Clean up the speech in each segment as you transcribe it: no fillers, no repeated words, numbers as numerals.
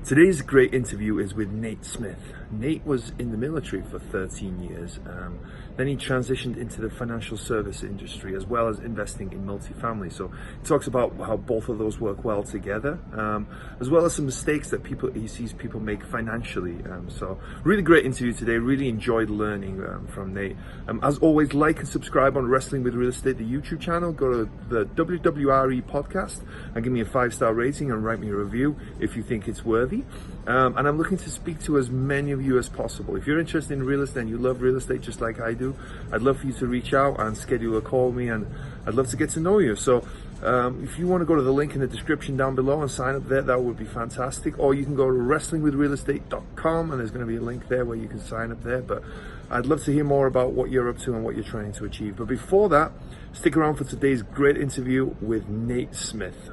Today's great interview is with Nate Smith. Nate was in the military for 13 years. Then he transitioned into the financial service industry as well as investing in multifamily. So he talks about how both of those work well together, as well as some mistakes that he sees people make financially. So really great interview today. Really enjoyed learning from Nate. As always, like and subscribe on Wrestling with Real Estate, the YouTube channel. Go to the Podcast and give me a 5-star rating and write me a review if you think it's worthy. And I'm looking to speak to as many of you as possible. If you're interested in real estate and you love real estate just like I do, I'd love for you to reach out and schedule a call with me, and I'd love to get to know you. So if you want to go to the link in the description down below and sign up there, that would be fantastic. Or you can go to wrestlingwithrealestate.com and there's going to be a link there where you can sign up there. But I'd love to hear more about what you're up to and what you're trying to achieve. But before that, stick around for today's great interview with Nate Smith.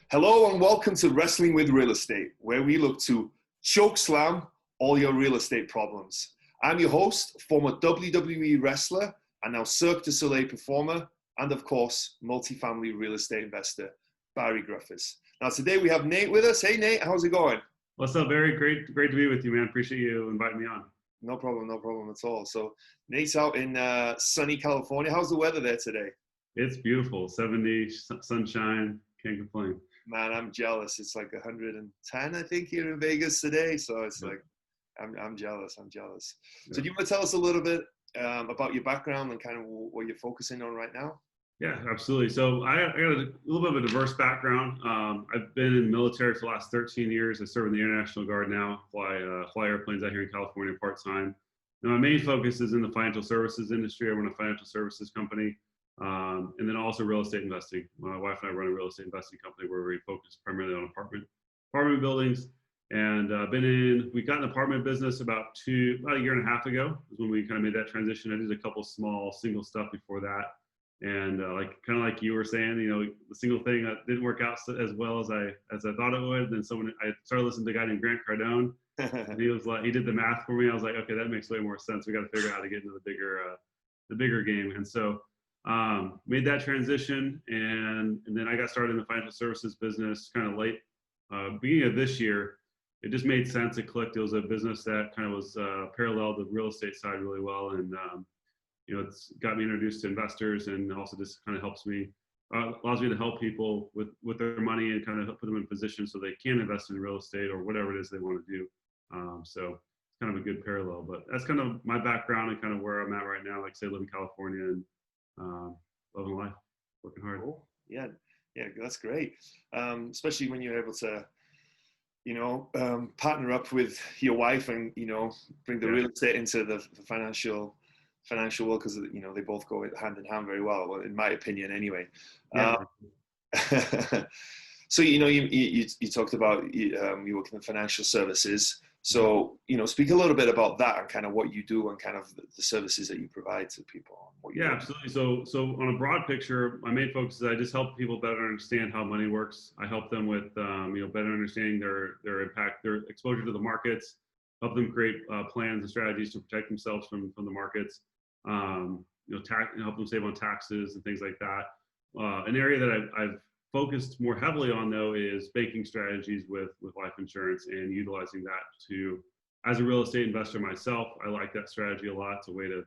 Hello and welcome to Wrestling with Real Estate, where we look to choke slam all your real estate problems. I'm your host, former WWE wrestler, and now Cirque du Soleil performer, and of course, multifamily real estate investor, Barri Griffiths. Now today we have Nate with us. Hey Nate, how's it going? What's up, Barry? Great to be with you, man. Appreciate you inviting me on. No problem at all. So Nate's out in sunny California. How's the weather there today? It's beautiful, 70, sunshine, can't complain. Man, I'm jealous. It's like 110, I think, here in Vegas today. So it's like, I'm jealous. Yeah. So do you want to tell us a little bit about your background and kind of what you're focusing on right now? Yeah, absolutely. So I got a little bit of a diverse background. I've been in the military for the last 13 years. I serve in the International Guard now, fly airplanes out here in California part-time. Now my main focus is in the financial services industry. I run a financial services company. And then also real estate investing. My wife and I run a real estate investing company where we focus primarily on apartment buildings. And we got in the apartment business about a year and a half ago is when we kind of made that transition. I did a couple small single stuff before that. And like you were saying, the single thing that didn't work out as well as I thought it would. Then I started listening to a guy named Grant Cardone. And he did the math for me. I was like, okay, that makes way more sense. We got to figure out how to get into the bigger game. And so made that transition, and then I got started in the financial services business kind of late, beginning of this year. It just made sense. It clicked. It was a business that kind of was parallel the real estate side really well, and it's got me introduced to investors, and also just kind of allows me to help people with their money and kind of put them in position so they can invest in real estate or whatever it is they want to do. So it's kind of a good parallel. But that's kind of my background and kind of where I'm at right now. Like I say, I live in California and loving life, working hard. Cool. Yeah, that's great. Especially when you're able to, partner up with your wife and bring the real estate into the financial world, because they both go hand in hand very well, in my opinion, anyway. Yeah. So you talked about you work in the financial services. So, speak a little bit about that and kind of what you do and kind of the services that you provide to people. Yeah, absolutely. So on a broad picture, my main focus is I just help people better understand how money works. I help them with, better understanding their impact, their exposure to the markets, help them create plans and strategies to protect themselves from the markets, help them save on taxes and things like that. An area that I've focused more heavily on, though, is banking strategies with life insurance and utilizing that as a real estate investor myself. I like that strategy a lot. It's a way to,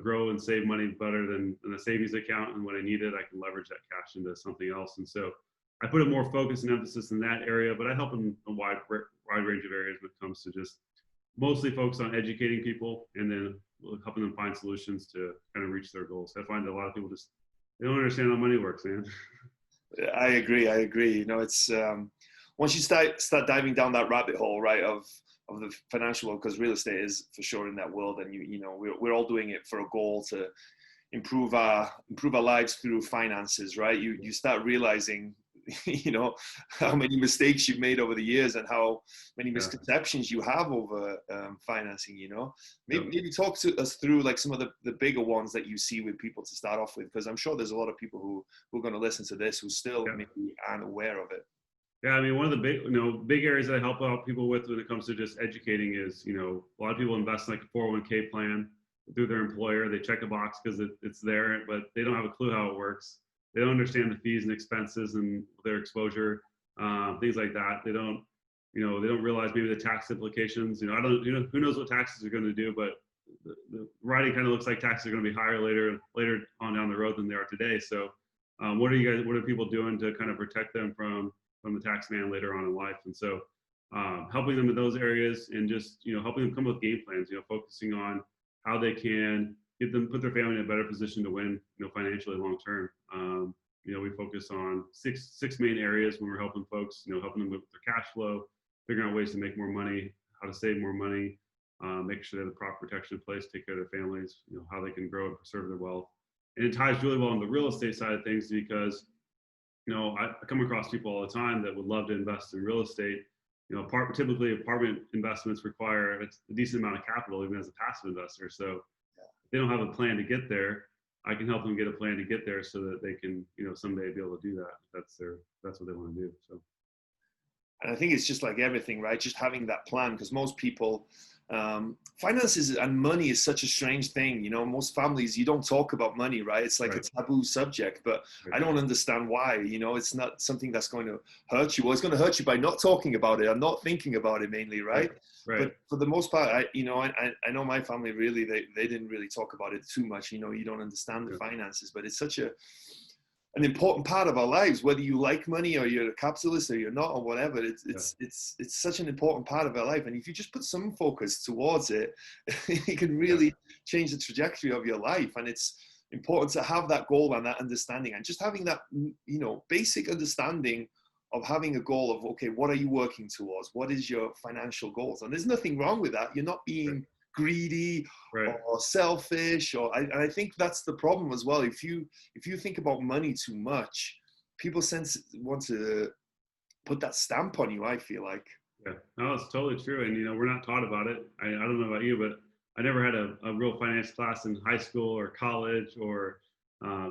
grow and save money better than a savings account. And when I need it, I can leverage that cash into something else. And so I put a more focus and emphasis in that area, but I help in a wide range of areas when it comes to just mostly focus on educating people and then helping them find solutions to kind of reach their goals. I find that a lot of people they don't understand how money works, man. I agree. It's once you start diving down that rabbit hole, right, of the financial world, because real estate is for sure in that world, and we're all doing it for a goal to improve our lives through finances, right? You start realizing you know, how many mistakes you've made over the years and how many misconceptions you have over financing, you know. Maybe talk to us through like some of the bigger ones that you see with people to start off with, because I'm sure there's a lot of people who are going to listen to this who still maybe aren't aware of it. Yeah, I mean, one of the big areas that I help out people with when it comes to just educating is, a lot of people invest in like a 401k plan through their employer. They check a box because it's there, but they don't have a clue how it works. They don't understand the fees and expenses and their exposure, things like that. They don't realize maybe the tax implications. Who knows what taxes are going to do, but the writing kind of looks like taxes are going to be higher later on down the road than they are today. So, what are people doing to kind of protect them from the tax man later on in life? And so, helping them in those areas and just helping them come up with game plans. Focusing on how they can put their family in a better position to win, financially long term. We focus on six main areas when we're helping folks. Helping them with their cash flow, figuring out ways to make more money, how to save more money, making sure they have the proper protection in place, take care of their families. How they can grow and preserve their wealth. And it ties really well on the real estate side of things because I come across people all the time that would love to invest in real estate. Typically apartment investments require a decent amount of capital, even as a passive investor. So if they don't have a plan to get there, I can help them get a plan to get there so that they can, someday be able to do that. That's what they want to do. So. And I think it's just like everything, right? Just having that plan, because most people, finances and money is such a strange thing. Most families, you don't talk about money, right? It's like a taboo subject, but I don't understand why. It's not something that's going to hurt you. Well, it's going to hurt you by not talking about it and not thinking about it mainly, right? Right. But for the most part, I know my family really, they didn't really talk about it too much. You don't understand the finances, but it's such an important part of our lives, whether you like money or you're a capitalist or you're not or whatever. It's such an important part of our life, and if you just put some focus towards it, it can really change the trajectory of your life. And it's important to have that goal and that understanding, and just having that basic understanding of having a goal of, okay, what are you working towards? What is your financial goals? And there's nothing wrong with that. You're not being greedy or selfish, and I think that's the problem as well. If you think about money too much, people want to put that stamp on you, I feel like. No, it's totally true. And we're not taught about it. I don't know about you, but I never had a real finance class in high school or college or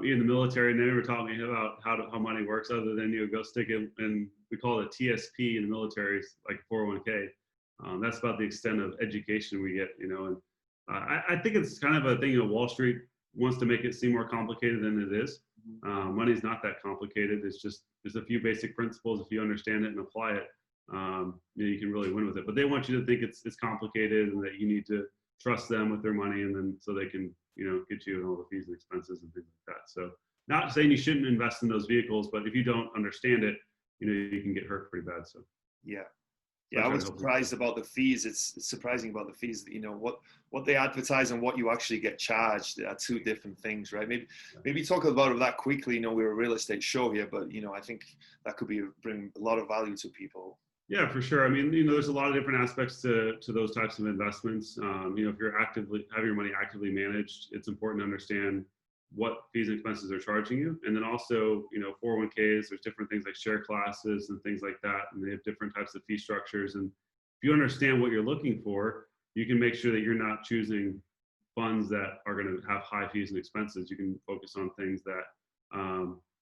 even the military. And they never taught me about how money works, other than go stick it, and we call it a TSP in the military, like 401k. That's about the extent of education we get, and I think it's kind of a thing. Wall Street wants to make it seem more complicated than it is. Money's not that complicated. It's just there's a few basic principles. If you understand it and apply it, you can really win with it. But they want you to think it's complicated and that you need to trust them with their money, and then so they can get you all the fees and expenses and things like that. So not saying you shouldn't invest in those vehicles, but if you don't understand it, you can get hurt pretty bad. So I was surprised about the fees. It's surprising about the fees. What they advertise and what you actually get charged are two different things, right? Maybe talk about that quickly. We're a real estate show here, but I think that could bring a lot of value to people. Yeah, for sure. I mean, there's a lot of different aspects to those types of investments. If you're have your money actively managed, it's important to understand what fees and expenses are charging you. And then also, 401ks, there's different things like share classes and things like that. And they have different types of fee structures. And if you understand what you're looking for, you can make sure that you're not choosing funds that are going to have high fees and expenses. You can focus on things that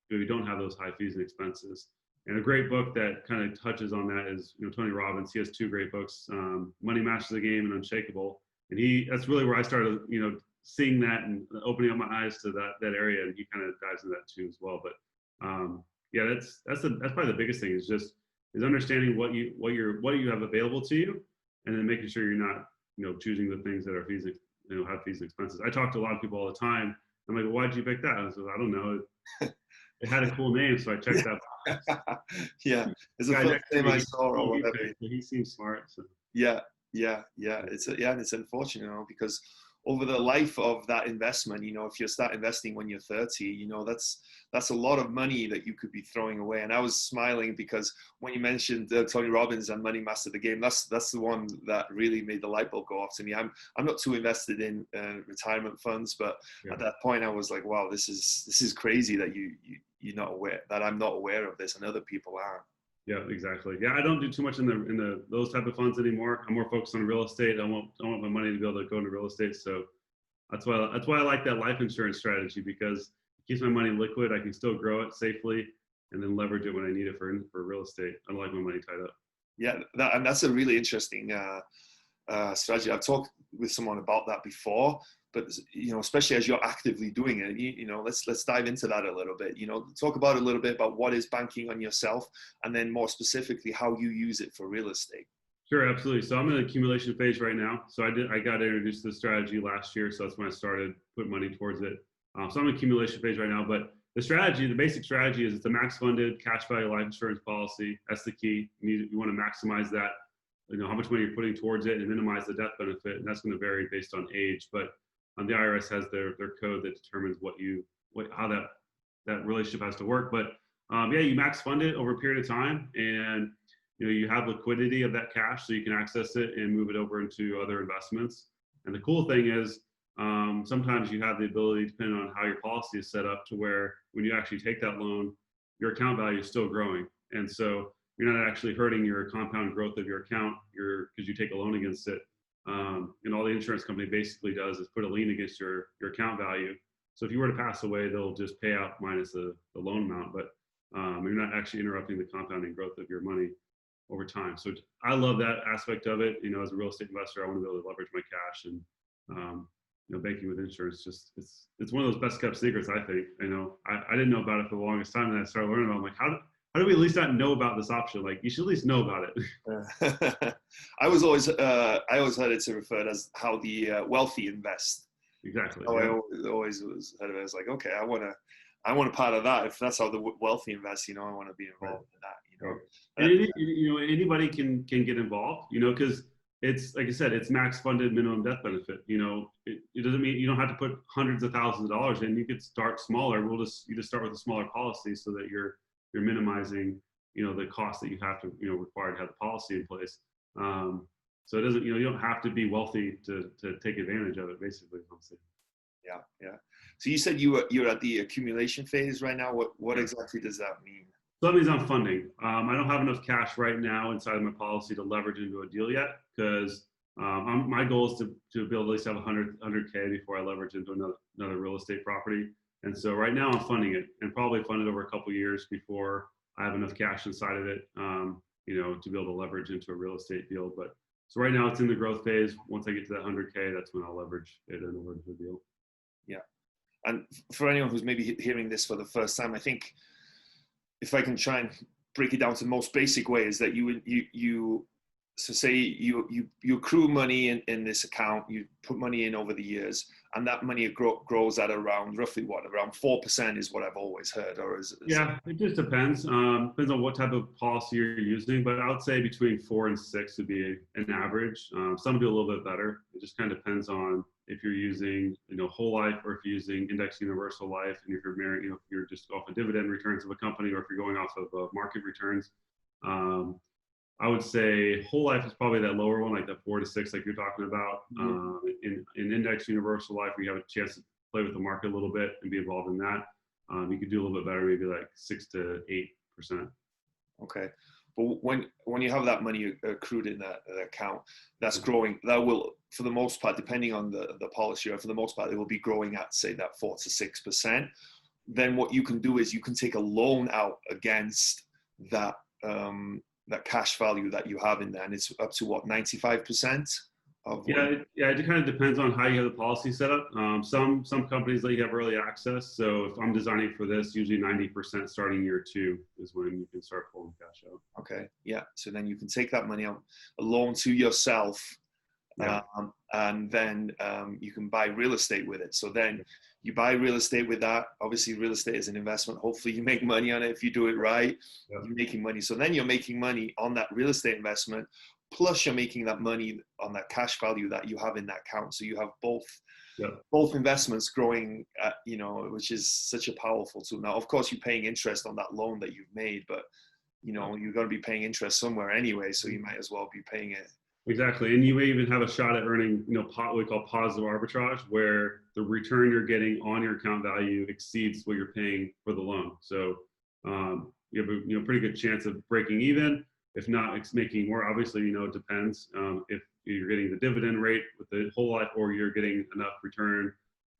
you don't have those high fees and expenses. And a great book that kind of touches on that is, Tony Robbins. He has two great books, Money Masters the Game and Unshakable. And that's really where I started, seeing that and opening up my eyes to that area. And he kind of dives into that too as well. But that's probably the biggest thing is understanding what you have available to you, and then making sure you're not, choosing the things that are fees, have fees and expenses. I talk to a lot of people all the time. I'm like, well, why'd you pick that? I said, I don't know. It had a cool name, so I checked that box. It's the first name I saw or whatever. He seems smart. So. It's unfortunate, because over the life of that investment, if you start investing when you're 30, that's a lot of money that you could be throwing away. And I was smiling because when you mentioned Tony Robbins and Money Master the Game, that's the one that really made the light bulb go off to me. I'm not too invested in retirement funds, but at that point I was like, wow, this is crazy that you're not aware, that I'm not aware of this and other people aren't. Yeah, exactly. Yeah, I don't do too much in the those type of funds anymore. I'm more focused on real estate. I want my money to be able to go into real estate. So that's why I like that life insurance strategy, because it keeps my money liquid. I can still grow it safely and then leverage it when I need it for real estate. I don't like my money tied up. Yeah, and that's a really interesting strategy. I've talked with someone about that before, but especially as you're actively doing it, let's dive into that a little bit. Talk about a little bit about what is banking on yourself, and then more specifically how you use it for real estate. Sure, absolutely. So I'm in the accumulation phase right now. So I got introduced to the strategy last year, so that's when I started putting money towards it. So I'm in accumulation phase right now, but the basic strategy is it's a max funded cash value life insurance policy. That's the key. You want to maximize that, how much money you're putting towards it, and minimize the death benefit. And that's going to vary based on age. But the IRS has their code that determines how that relationship has to work. But you max fund it over a period of time, and you have liquidity of that cash, so you can access it and move it over into other investments. And the cool thing is, sometimes you have the ability, depending on how your policy is set up, to where when you actually take that loan, your account value is still growing. And so you're not actually hurting your compound growth of your account because you take a loan against it. And all the insurance company basically does is put a lien against your account value. So if you were to pass away, they'll just pay out minus the loan amount, but you're not actually interrupting the compounding growth of your money over time. So I love that aspect of it. As a real estate investor, I want to be able to leverage my cash, and banking with insurance, it's one of those best kept secrets, I think. I didn't know about it for the longest time, and I started learning about it. I'm like, how do we at least not know about this option? Like, you should at least know about it. I always heard it referred as how the wealthy invest. Exactly. I always was heard of it. I was like, okay, I want a part of that. If that's how the wealthy invest, I want to be involved in that. And anybody can get involved, because it's, like I said, it's max funded minimum death benefit. It doesn't mean you don't have to put hundreds of thousands of dollars in. You could start smaller. You just start with a smaller policy, so that you're minimizing, the cost that you have to, require to have the policy in place. So it doesn't, you don't have to be wealthy to take advantage of it, basically. Yeah. So you said you're at the accumulation phase right now. What exactly does that mean? So that means I'm funding. I don't have enough cash right now inside of my policy to leverage into a deal yet, because my goal is to be able to at least have 100K before I leverage into another real estate property. And so right now I'm funding it, and probably fund it over a couple of years before I have enough cash inside of it, to be able to leverage into a real estate deal. But so right now it's in the growth phase. Once I get to that 100K, that's when I'll leverage it in over to a deal. Yeah. And for anyone who's maybe hearing this for the first time, I think if I can try and break it down to the most basic way, is that so say you accrue money in this account, you put money in over the years, and that money grows at around roughly around 4% is what I've always heard, or is yeah, it just depends. Depends on what type of policy you're using, but I would say between 4 and 6 would be an average. Some do a little bit better. It just kind of depends on if you're using, whole life, or if you're using index universal life, and if you're married, if you're just off of dividend returns of a company, or if you're going off of market returns. I would say whole life is probably that lower one, like the 4 to 6, like you're talking about. In index universal life, where you have a chance to play with the market a little bit and be involved in that, you could do a little bit better, maybe like 6 to 8%. Okay. But when you have that money accrued in that account, that's growing, that will, for the most part, depending on the policy, for the most part, it will be growing at, say, that 4 to 6%. Then what you can do is you can take a loan out against that cash value that you have in there, and it's up to 95%? It kind of depends on how you have the policy set up. Some companies let you have early access. So if I'm designing for this, usually 90% starting year 2 is when you can start pulling cash out. Okay, yeah. So then you can take that money out, a loan to yourself, and then you can buy real estate with it. So then you buy real estate with that. Obviously, real estate is an investment. Hopefully, you make money on it if you do it right. Yeah. You're making money. So then you're making money on that real estate investment, plus you're making that money on that cash value that you have in that account. So you have both investments growing, which is such a powerful tool. Now, of course, you're paying interest on that loan that you've made, but you're going to be paying interest somewhere anyway, so you might as well be paying it. Exactly, and you may even have a shot at earning, what we call positive arbitrage, where the return you're getting on your account value exceeds what you're paying for the loan. So you have a pretty good chance of breaking even. If not, it's making more. Obviously, it depends if you're getting the dividend rate with the whole life, or you're getting enough return,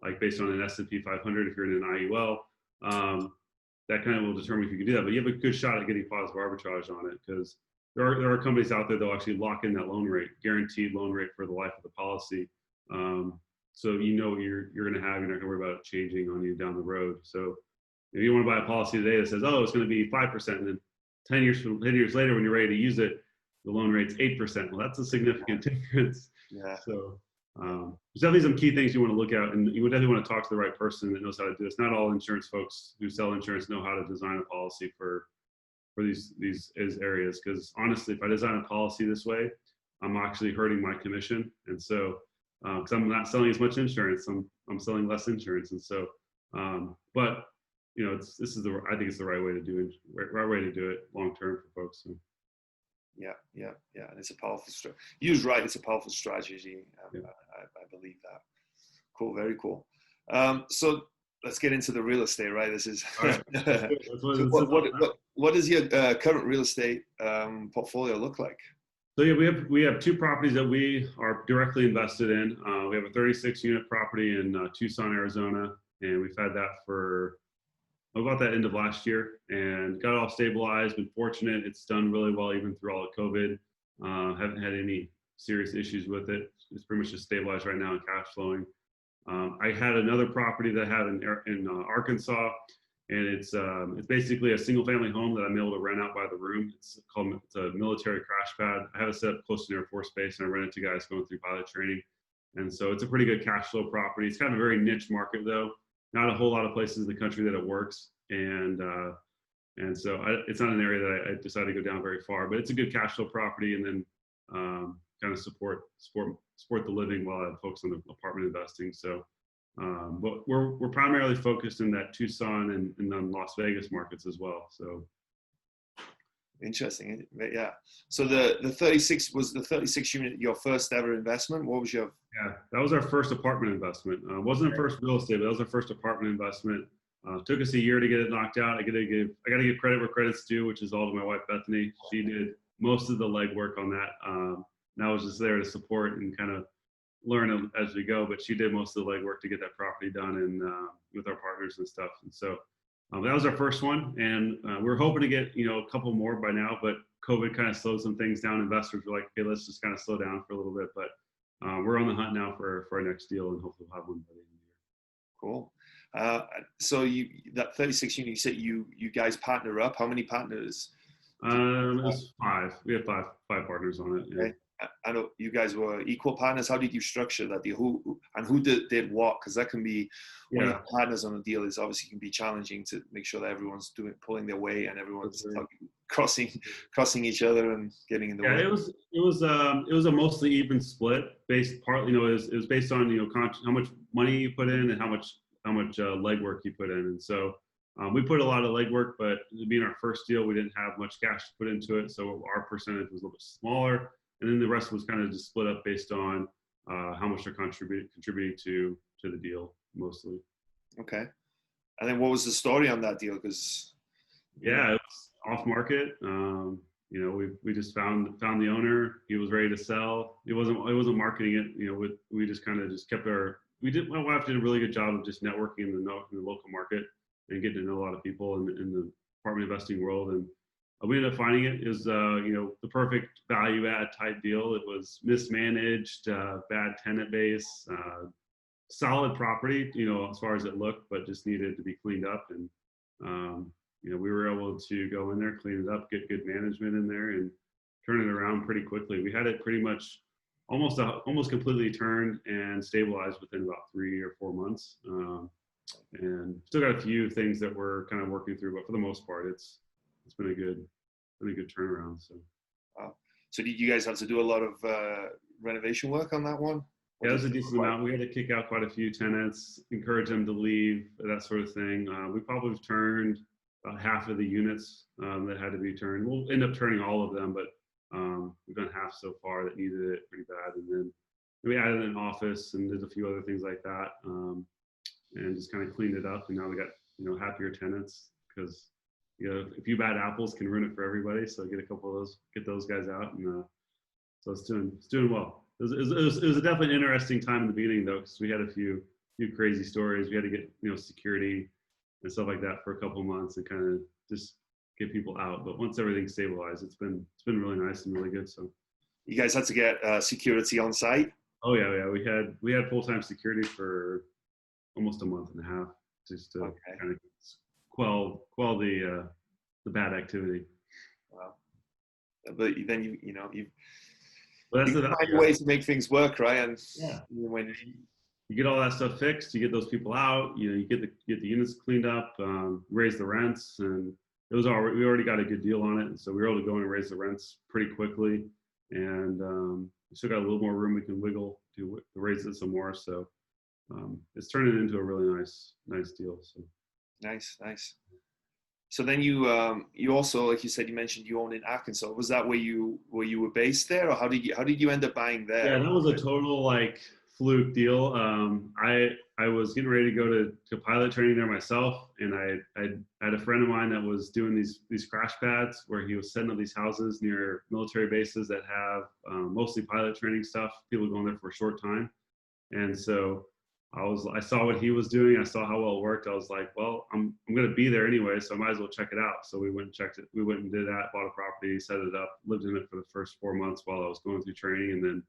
like based on an S&P 500 if you're in an IUL. That kind of will determine if you can do that. But you have a good shot at getting positive arbitrage on it, because there are companies out there that will actually lock in that loan rate, guaranteed loan rate for the life of the policy. So what you're going to have. You're not going to worry about it changing on you down the road. So if you want to buy a policy today that says, oh, it's going to be 5%, and then 10 years later, when you're ready to use it, the loan rate's 8%. Well, that's a significant difference. Yeah. So there's definitely some key things you want to look at, and you would definitely want to talk to the right person that knows how to do this. Not all insurance folks who sell insurance know how to design a policy for these areas, because honestly, if I design a policy this way, I'm actually hurting my commission. And so because I'm not selling as much insurance, I'm selling less insurance. And so but I think it's the right way to do it long term for folks. So. Yeah. And it's a powerful It's a powerful strategy. I believe that. Cool. Very cool. So let's get into the real estate, right? This is what does your current real estate portfolio look like? So yeah, we have two properties that we are directly invested in. We have a 36 unit property in Tucson, Arizona, and we've had that for about that end of last year, and got it all stabilized. Been fortunate; it's done really well even through all of COVID. Haven't had any serious issues with it. It's pretty much just stabilized right now and cash flowing. I had another property that I had in Arkansas, and it's basically a single family home that I'm able to rent out by the room. It's a military crash pad. I have it set up close to an Air Force Base, and I rent it to guys going through pilot training. And so it's a pretty good cash flow property. It's kind of a very niche market though. Not a whole lot of places in the country that it works. And so it's not an area that I decided to go down very far, but it's a good cash flow property, and then kind of support the living while I focus on the apartment investing. So, but we're primarily focused in that Tucson and then Las Vegas markets as well. So. Interesting. Yeah. So the 36 unit, your first ever investment? What was your? Yeah, that was our first apartment investment. Wasn't our first real estate, but that was our first apartment investment. Took us a year to get it knocked out. I got to give credit where credit's due, which is all to my wife, Bethany. She did most of the legwork on that. And I was just there to support and kind of learn as we go, but she did most of the legwork to get that property done, and with our partners and stuff. And so that was our first one, and we're hoping to get a couple more by now, but COVID kind of slowed some things down. Investors were like, okay, let's just kind of slow down for a little bit, but we're on the hunt now for our next deal, and hopefully we'll have one by the end of the year. Cool. So that 36 unit, you said you guys partner up. How many partners? It was 5. We had five partners on it. Yeah. Okay. I know you guys were equal partners. How did you structure that deal? Who did what? Because that can be when you have partners on a deal, is obviously can be challenging to make sure that everyone's pulling their weight and everyone's crossing each other and getting in the way. Yeah, it was a mostly even split, based partly, it was based on how much money you put in and how much legwork you put in. And so we put a lot of legwork, but being our first deal, we didn't have much cash to put into it, so our percentage was a little bit smaller. And then the rest was kind of just split up based on how much they're contributing to the deal, mostly. Okay. And then what was the story on that deal? Because it was off market. We just found the owner. He was ready to sell. It wasn't marketing it. We just kind of kept my wife did a really good job of just networking in the local market and getting to know a lot of people in the apartment investing world. And we ended up finding it. It was, the perfect value add type deal. It was mismanaged, bad tenant base, solid property, as far as it looked, but just needed to be cleaned up. And, we were able to go in there, clean it up, get good management in there, and turn it around pretty quickly. We had it pretty much almost completely turned and stabilized within about 3 or 4 months. And still got a few things that we're kind of working through, but for the most part, it's been a good turnaround. So. Wow. So did you guys have to do a lot of renovation work on that one? Yeah, it was a decent amount. We had to kick out quite a few tenants, encourage them to leave, that sort of thing. We probably turned about half of the units that had to be turned. We'll end up turning all of them, but we've done half so far that needed it pretty bad. And then we added an office and did a few other things like that, and just kind of cleaned it up. And now we got, happier tenants, because, a few bad apples can ruin it for everybody. So get a couple of those, get those guys out. And so it's doing well. It was definitely an interesting time in the beginning, though, because we had a few crazy stories. We had to get, security and stuff like that for a couple of months and kind of just get people out. But once everything stabilized, it's been really nice and really good. So you guys had to get security on site? Oh yeah. We had full-time security for almost a month and a half, just to kind of quell the bad activity. Wow. But then you find a way to make things work, right? And when you get all that stuff fixed, you get those people out, you get the units cleaned up, raise the rents, and we already got a good deal on it, and so we were able to go in and raise the rents pretty quickly, and we still got a little more room we can wiggle to raise it some more. So it's turning into a really nice deal. So nice. So then you also, like you said, you mentioned you own in Arkansas. Was that where you were based there, or how did you end up buying there? Yeah, that was a total fluke deal. I was getting ready to go to pilot training there myself, and I had a friend of mine that was doing these crash pads where he was setting up these houses near military bases that have mostly pilot training stuff. People going there for a short time, and so I saw what he was doing. I saw how well it worked. I was like, well, I'm going to be there anyway, so I might as well check it out. So we went and checked it. We went and did that, bought a property, set it up, lived in it for the first 4 months while I was going through training, and then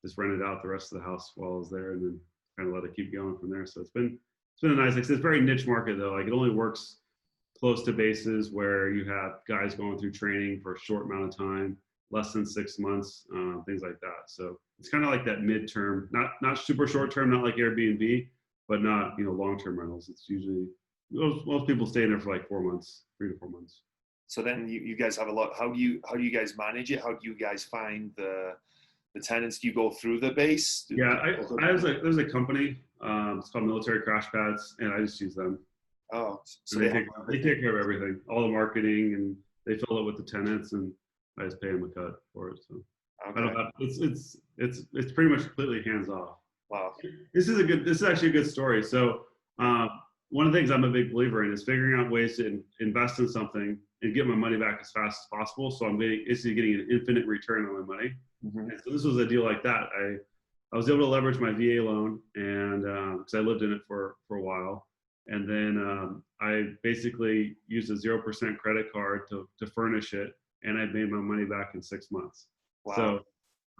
just rented out the rest of the house while I was there, and then kind of let it keep going from there. So it's been a nice, it's a very niche market though. It only works close to bases where you have guys going through training for a short amount of time, less than 6 months, things like that. So it's kind of like that midterm, not super short term, not like Airbnb, but not, long-term rentals. It's usually, most people stay in there for 4 months, 3 to 4 months. So then you guys have a lot, how do you guys manage it? How do you guys find the tenants? Do you go through the base? There's a company, it's called Military Crash Pads, and I just use them. Oh, so they take care of everything, all the marketing, and they fill it with the tenants, and I just pay them a cut for it. So I don't have, it's pretty much completely hands off. Wow. This is actually a good story. So one of the things I'm a big believer in is figuring out ways to invest in something and get my money back as fast as possible. So I'm basically getting an infinite return on my money. Mm-hmm. And so this was a deal like that. I was able to leverage my VA loan, and because I lived in it for a while, and then I basically used a 0% credit card to furnish it, and I made my money back in 6 months. Wow. So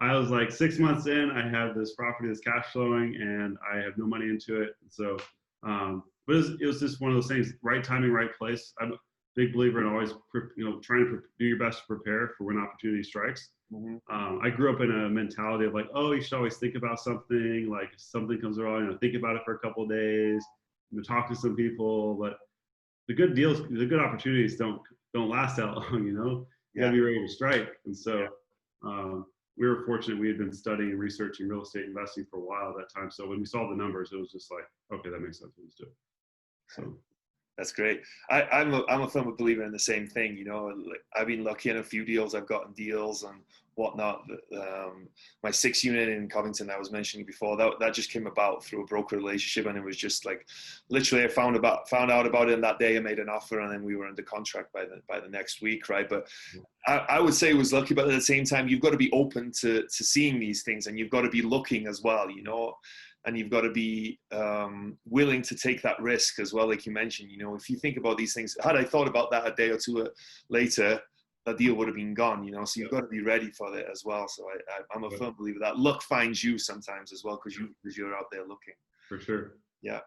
I was 6 months in, I have this property that's cash flowing, and I have no money into it. So, but it was just one of those things, right timing, right place. I'm a big believer in always, trying to do your best to prepare for when opportunity strikes. Mm-hmm. I grew up in a mentality of you should always think about something, if something comes around, think about it for a couple of days, talk to some people. But the good deals, the good opportunities don't last that long, You gotta be ready to strike. And so we were fortunate. We had been studying and researching real estate investing for a while at that time. So when we saw the numbers, it was just okay, that makes sense. Let's do it. So that's great. I'm a firm believer in the same thing. I've been lucky in a few deals. I've gotten deals and whatnot. My 6 unit in Covington I was mentioning before, that just came about through a broker relationship, and it was just literally I found out about it that day. I made an offer, and then we were under contract by the next week, right? But I would say it was lucky, but at the same time, you've got to be open to seeing these things, and you've got to be looking as well, and you've got to be willing to take that risk as well, like you mentioned. If you think about these things, had I thought about that a day or two later, that deal would have been gone, so you've got to be ready for it as well. So I'm a firm believer that luck finds you sometimes as well, because you're out there looking. For sure. Yeah.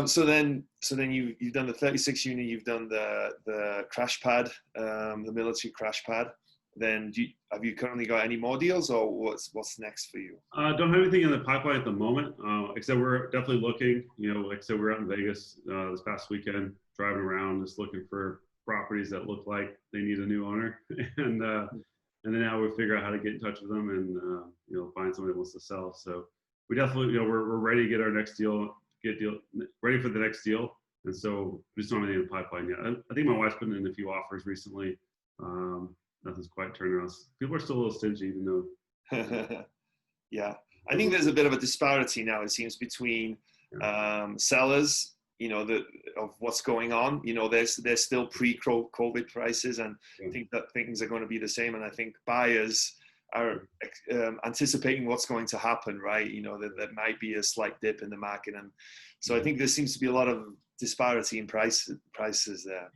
So then you've done the 36 unit, you've done the crash pad, the military crash pad. Then have you currently got any more deals, or what's next for you? Don't have anything in the pipeline at the moment, except we're definitely looking. Like I said, we're out in Vegas this past weekend, driving around, just looking for properties that look like they need a new owner, and then now we figure out how to get in touch with them and find somebody that wants to sell. So we definitely we're ready to get our next deal, ready for the next deal, and so we just don't have anything in the pipeline yet. I think my wife's put in a few offers recently. Nothing's quite turned around. People are still a little stingy, even though. Yeah. I think there's a bit of a disparity now, it seems, between sellers, of what's going on. There's still pre-COVID prices, and I think that things are going to be the same. And I think buyers are anticipating what's going to happen, right? That there might be a slight dip in the market. And so I think there seems to be a lot of disparity in prices there.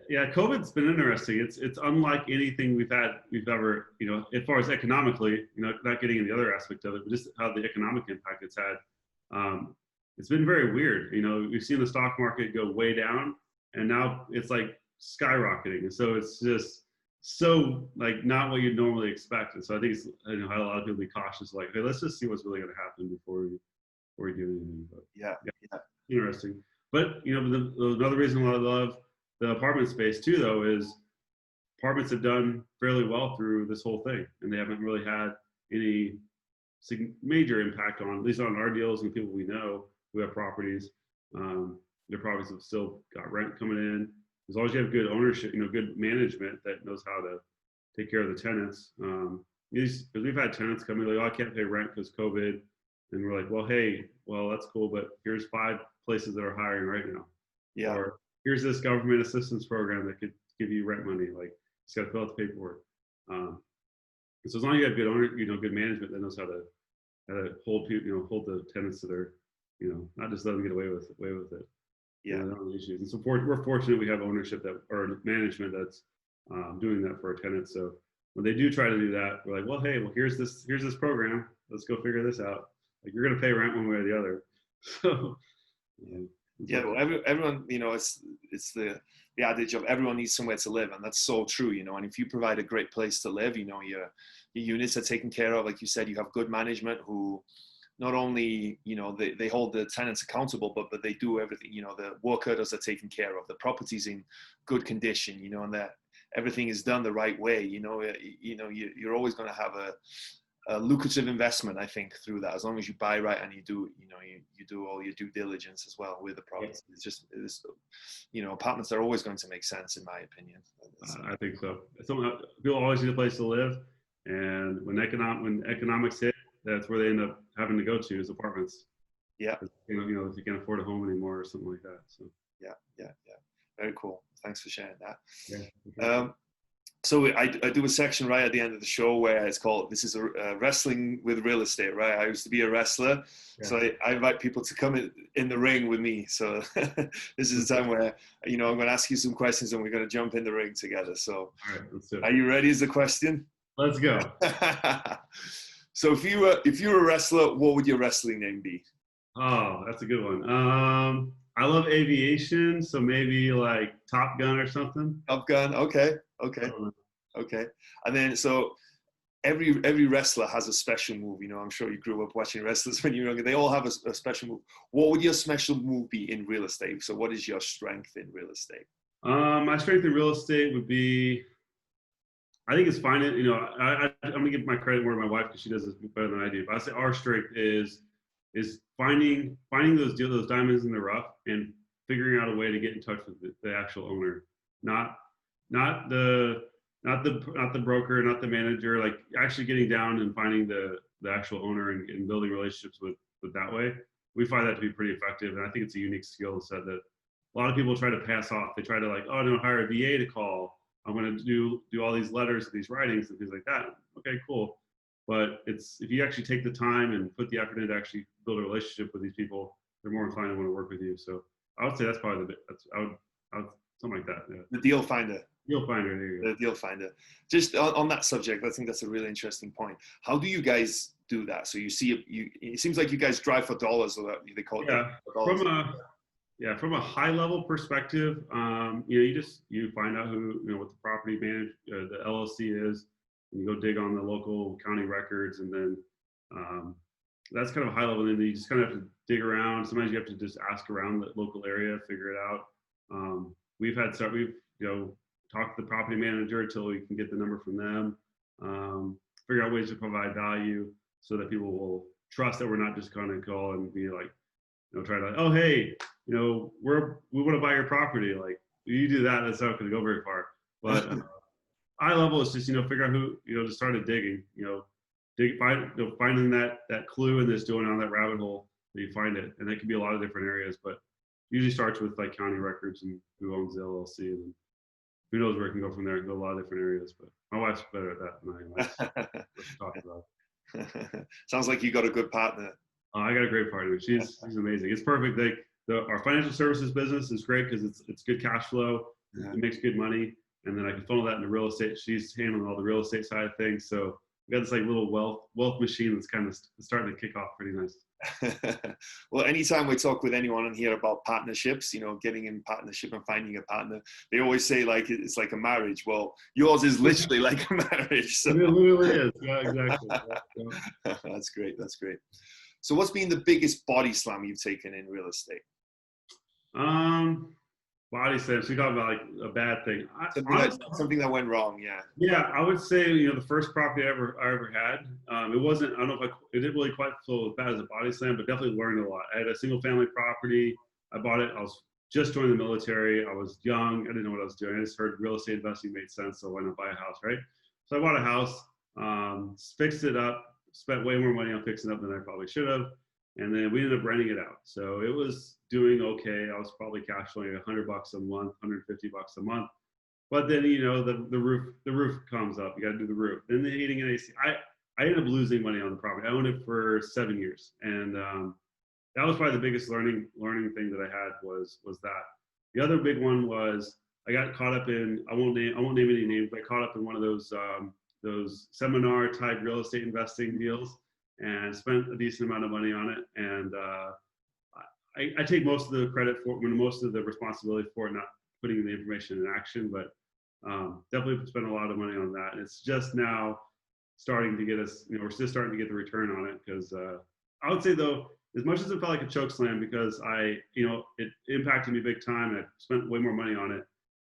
Yeah. COVID's been interesting. It's unlike anything we've ever, as far as economically, not getting into the other aspect of it, but just how the economic impact it's had. It's been very weird. We've seen the stock market go way down, and now it's like skyrocketing. And so it's just so like not what you'd normally expect. And so I think it's, had a lot of people be cautious, like, hey, let's just see what's really going to happen before we do anything. But yeah. Interesting. But another reason I love the apartment space too, though, is apartments have done fairly well through this whole thing, and they haven't really had any major impact on, at least on our deals and people we know who have properties. Their properties have still got rent coming in. As long as you have good ownership, good management that knows how to take care of the tenants. Because we've had tenants come in like, oh, I can't pay rent because COVID. And we're like, well, that's cool, but here's 5 places that are hiring right now. Yeah. Or here's this government assistance program that could give you rent money. Like, just got to fill out the paperwork. So as long as you have good owner, good management that knows how to hold people, hold the tenants to their, not just let them get away with it. Yeah. Issues. And so we're fortunate we have ownership or management that's doing that for our tenants. So when they do try to do that, we're like, well, hey, here's this program. Let's go figure this out. Like, you're going to pay rent one way or the other. So well, everyone, it's the adage of everyone needs somewhere to live, and that's so true. And if you provide a great place to live, your units are taken care of. Like you said, you have good management who not only they hold the tenants accountable, but they do everything. The workers are taken care of, the property's in good condition, and that everything is done the right way. You're always going to have a lucrative investment, I think, through that, as long as you buy right and you do all your due diligence as well with the property. Apartments are always going to make sense, in my opinion. I think so. People always need a place to live, and when economics hit, that's where they end up having to go to, is apartments. Yeah. If you can't afford a home anymore or something like that. So yeah. Very cool. Thanks for sharing that. Yeah. So I do a section right at the end of the show where it's called, this is a wrestling with real estate, right? I used to be a wrestler. Yeah. So I invite people to come in the ring with me. So this is a time where, I'm going to ask you some questions and we're going to jump in the ring together. So all right, let's do it. Are you ready as a question? Let's go. So if you were a wrestler, what would your wrestling name be? Oh, that's a good one. I love aviation, so maybe like Top Gun or something. Top Gun, okay. And then, so every wrestler has a special move. I'm sure you grew up watching wrestlers when you were younger. They all have a special move. What would your special move be in real estate? So what is your strength in real estate? My strength in real estate would be, I think it's finding, I'm going to give my credit more to my wife because she does this better than I do. But I say our strength is finding those diamonds in the rough and figuring out a way to get in touch with the actual owner, not the broker, not the manager, like actually getting down and finding the actual owner and building relationships with that way. We find that to be pretty effective, and I think it's a unique skill set that a lot of people try to pass off. They try to hire a VA to call. I'm going to do all these letters and these writings and things like that. Okay, cool. But if you actually take the time and put the effort in to actually build a relationship with these people, they're more inclined to want to work with you. So I would say that's probably I would something like that. Yeah. The deal finder. Deal finder. There you go. The deal finder. Just on that subject, I think that's a really interesting point. How do you guys do that? So it seems like you guys drive for dollars, or they call it. Yeah. From a high level perspective, you find out who, what the property the LLC is, and you go dig on the local county records, and then that's kind of a high level. And then you just kind of have to dig around. Sometimes you have to just ask around the local area, figure it out. We've talk to the property manager until we can get the number from them, figure out ways to provide value so that people will trust that we're not just going to call and be like, try to, oh, hey, we want to buy your property. Like, you do that, that's not going to go very far. But high level is just, figure out who, just started digging, finding that clue and just going on that rabbit hole that you find it, and it can be a lot of different areas, but usually starts with like county records and who owns the LLC, and who knows where it can go from there. It can go a lot of different areas, but my wife's better at that than I am. Let's talk about. Sounds like you got a good partner. I got a great partner. She's amazing. It's perfect. Our financial services business is great because it's good cash flow. Yeah. It makes good money, and then I can funnel that into real estate. She's handling all the real estate side of things, so we got this like little wealth machine that's kind of starting to kick off pretty nice. Well, anytime we talk with anyone in here about partnerships, getting in partnership and finding a partner, they always say like it's like a marriage. Well, yours is literally like a marriage. So. It really is. Yeah, exactly. Yeah. That's great. So what's been the biggest body slam you've taken in real estate? Body slam. So you talk about like a bad thing. Something that went wrong. Yeah. Yeah, I would say the first property I ever had. It wasn't. I don't know if it didn't really quite feel as bad as a body slam, but definitely learned a lot. I had a single family property. I bought it. I was just joining the military. I was young. I didn't know what I was doing. I just heard real estate investing made sense, so why not buy a house, right? So I bought a house, fixed it up, spent way more money on fixing it up than I probably should have. And then we ended up renting it out. So it was doing okay. I was probably cash flowing $100 a month, $150 a month. But then, the roof comes up. You got to do the roof. Then the heating and AC. I ended up losing money on the property. I owned it for 7 years. And that was probably the biggest learning thing that I had was that. The other big one was I got caught up in, I won't name any names, but I caught up in one of those seminar type real estate investing deals, and spent a decent amount of money on it. And I take most of the credit for most of the responsibility for it, not putting the information in action, but definitely spent a lot of money on that. And it's just now starting to get us, we're just starting to get the return on it, because I would say though, as much as it felt like a choke slam, because it impacted me big time, I spent way more money on it.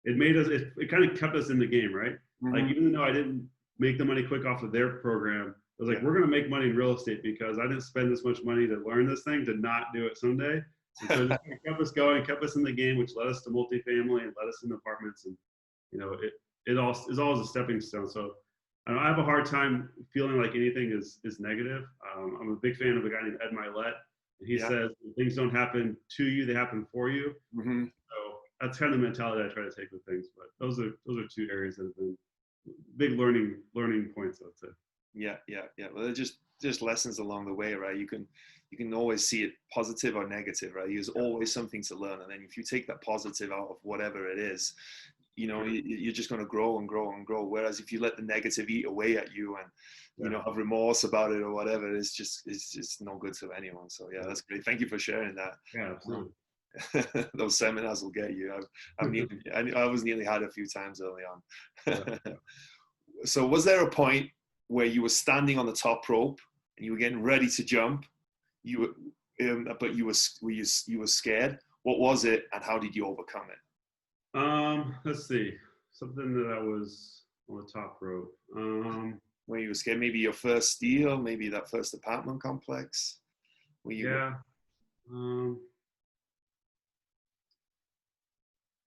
It made us, it kind of kept us in the game, right? Mm-hmm. Like, even though I didn't make the money quick off of their program, I was like, we're going to make money in real estate because I didn't spend this much money to learn this thing to not do it someday. And so it kept us going, kept us in the game, which led us to multifamily and led us into apartments. And, it all is always a stepping stone. So I have a hard time feeling like anything is negative. I'm a big fan of a guy named Ed Milet. And he says, things don't happen to you, they happen for you. Mm-hmm. So that's kind of the mentality I try to take with things. But those are two areas that have been big learning points, I would say. Yeah. Well, they're just lessons along the way, right? You can always see it positive or negative, right? There's always something to learn, and then if you take that positive out of whatever it is, you're just going to grow and grow and grow. Whereas if you let the negative eat away at you and have remorse about it or whatever, it's just no good to anyone. So that's great. Thank you for sharing that. Yeah, absolutely. Those seminars will get you. I was nearly had a few times early on. So was there a point where you were standing on the top rope and you were getting ready to jump, but you were scared? What was it, and how did you overcome it? Let's see. Something that I was on the top rope. When you were scared, maybe your first deal, maybe that first apartment complex. It's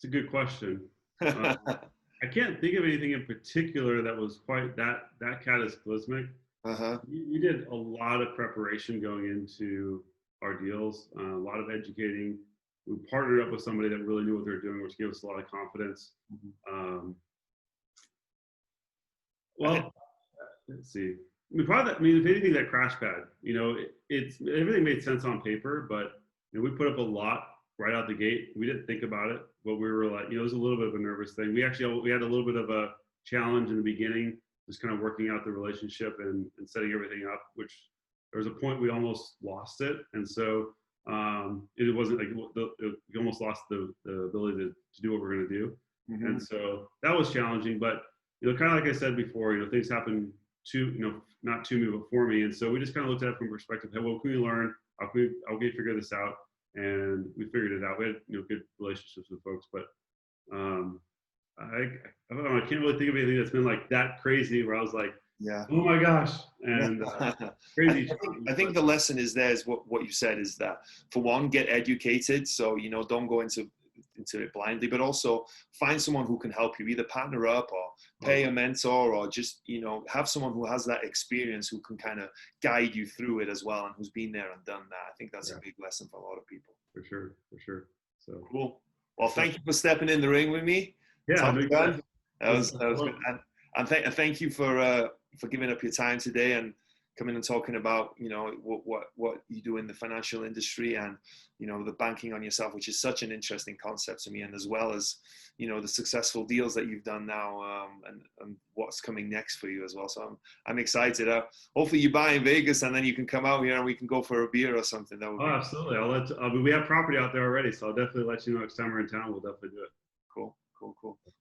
a good question. I can't think of anything in particular that was quite that cataclysmic. Uh-huh. We did a lot of preparation going into our deals, a lot of educating. We partnered up with somebody that really knew what they were doing, which gave us a lot of confidence. Mm-hmm. Let's see. If anything, that crash pad, everything made sense on paper, but we put up a lot right out the gate. We didn't think about it, but we were like, it was a little bit of a nervous thing. We had a little bit of a challenge in the beginning, just kind of working out the relationship and setting everything up, which there was a point we almost lost it. And so it wasn't like we almost lost the ability to do what we're going to do. Mm-hmm. And so that was challenging, but kind of like I said before, things happen not to me, but for me. And so we just kind of looked at it from a perspective, hey, what can we learn? How can we figure this out? And we figured it out. We had good relationships with folks, but I don't know. I can't really think of anything that's been like that crazy where I was like, oh my gosh, and crazy. I think the lesson is what you said is that, for one, get educated. So don't go into into it blindly, but also find someone who can help you, either partner up or pay a mentor, or just, you know, have someone who has that experience, who can kind of guide you through it as well, and who's been there and done that. I think that's a big lesson for a lot of people. For sure. So cool. Well, thank you for stepping in the ring with me. Yeah, that was good. And thank you for giving up your time today and coming and talking about, you know, what you do in the financial industry, and, you know, the banking on yourself, which is such an interesting concept to me, and as well as, you know, the successful deals that you've done now, and what's coming next for you as well. So I'm excited. Hopefully you buy in Vegas, and then you can come out here and we can go for a beer or something. That would absolutely. We have property out there already, so I'll definitely let you know next time we're in town. We'll definitely do it. Cool.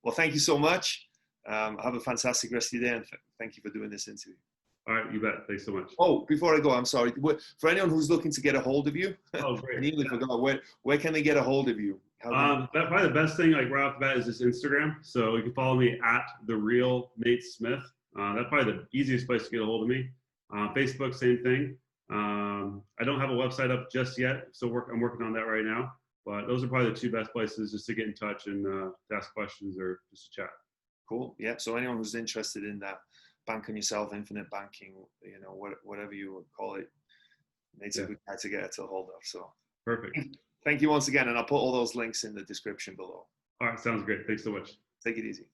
Well, thank you so much. Have a fantastic rest of your day, and thank you for doing this interview. All right, you bet. Thanks so much. Oh, before I go, I'm sorry. For anyone who's looking to get a hold of you, great. I nearly forgot. Where can they get a hold of you? Probably the best thing, like right off the bat, is just Instagram. So you can follow me at The Real Nate Smith. That's probably the easiest place to get a hold of me. Facebook, same thing. I don't have a website up just yet, so I'm working on that right now. But those are probably the two best places just to get in touch and to ask questions or just to chat. Cool. Yeah. So anyone who's interested in that, bank on yourself, infinite banking, you know, whatever you would call it, Nate's a good guy to get a hold of. So perfect. Thank you once again, and I'll put all those links in the description below. All right, sounds great. Thanks so much. Take it easy.